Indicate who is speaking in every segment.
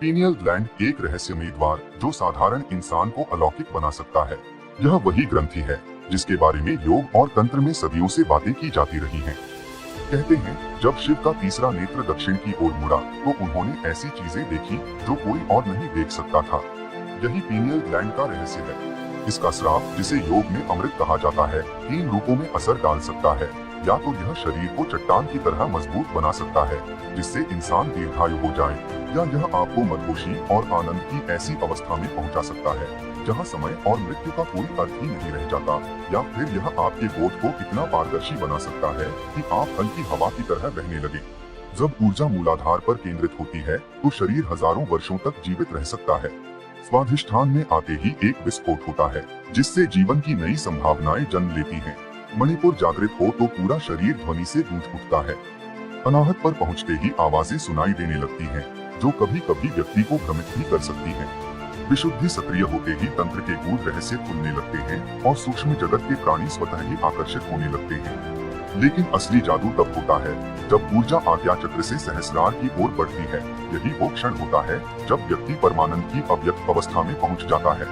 Speaker 1: Pineal gland एक रहस्यमय द्वार जो साधारण इंसान को अलौकिक बना सकता है। यह वही ग्रंथि है जिसके बारे में योग और तंत्र में सदियों से बातें की जाती रही हैं। कहते हैं जब शिव का तीसरा नेत्र दक्षिण की ओर मुड़ा तो उन्होंने ऐसी चीजें देखी जो कोई और नहीं देख सकता था। यही पीनियल ग्लैंड का रहस्य है। इसका स्राव, जिसे योग में अमृत कहा जाता है, 3 रूपों में असर डाल सकता है। या तो यह शरीर को चट्टान की तरह मजबूत बना सकता है जिससे इंसान दीर्घायु हो जाए, या यह आपको मदहोशी और आनंद की ऐसी अवस्था में पहुंचा सकता है जहां समय और मृत्यु का कोई अर्थ ही नहीं रह जाता। या फिर यह आपके बोध को इतना पारदर्शी बना सकता है कि आप हल्की हवा की तरह बहने लगे। जब ऊर्जा मूलाधार पर केंद्रित होती है तो शरीर हजारों वर्षों तक जीवित रह सकता है। स्वाधिष्ठान में आते ही एक विस्फोट होता है जिससे जीवन की नई संभावनाएं जन्म लेती हैं। मणिपुर जागृत हो तो पूरा शरीर ध्वनि से गूंज उठता है। अनाहत पर पहुंचते ही आवाजें सुनाई देने लगती हैं, जो कभी कभी व्यक्ति को भ्रमित भी कर सकती हैं। विशुद्धि सक्रिय होते ही तंत्र के गूढ़ रहस्य खुलने लगते हैं और सूक्ष्म जगत के प्राणी स्वतः ही आकर्षित होने लगते हैं। लेकिन असली जादू तब होता है जब ऊर्जा आज्ञा चक्र से सहस्रार की ओर बढ़ती है। यही वो क्षण होता है जब व्यक्ति परमानंद की अव्यक्त अवस्था में पहुंच जाता है।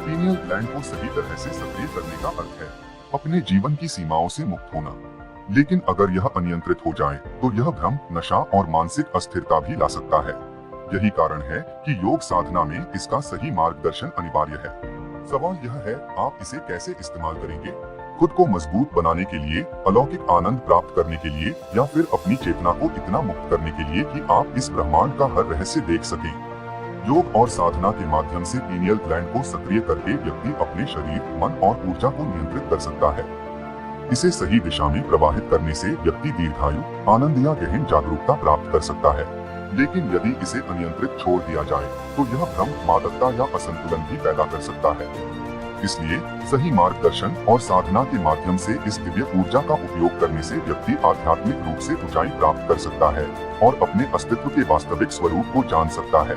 Speaker 1: पीनियल ग्लैंड को सही तरह से सक्रिय करने का अर्थ है अपने जीवन की सीमाओं से मुक्त होना। लेकिन अगर यह अनियंत्रित हो जाए तो यह भ्रम, नशा और मानसिक अस्थिरता भी ला सकता है। यही कारण है कि योग साधना में इसका सही मार्गदर्शन अनिवार्य है। सवाल यह है, आप इसे कैसे इस्तेमाल करेंगे? खुद को मजबूत बनाने के लिए, अलौकिक आनंद प्राप्त करने के लिए, या फिर अपनी चेतना को इतना मुक्त करने के लिए कि आप इस ब्रह्मांड का हर रहस्य देख सकें। योग और साधना के माध्यम से पीनियल ग्लैंड को सक्रिय करके व्यक्ति अपने शरीर, मन और ऊर्जा को नियंत्रित कर सकता है। इसे सही दिशा में प्रवाहित करने से व्यक्ति दीर्घायु, आनंद या गहन जागरूकता प्राप्त कर सकता है। लेकिन यदि इसे अनियंत्रित छोड़ दिया जाए तो यह भ्रम, मादकता या असंतुलन भी पैदा कर सकता है। इसलिए सही मार्गदर्शन और साधना के माध्यम से इस दिव्य ऊर्जा का उपयोग करने से व्यक्ति आध्यात्मिक रूप से ऊंचाई प्राप्त कर सकता है और अपने अस्तित्व के वास्तविक स्वरूप को जान सकता है।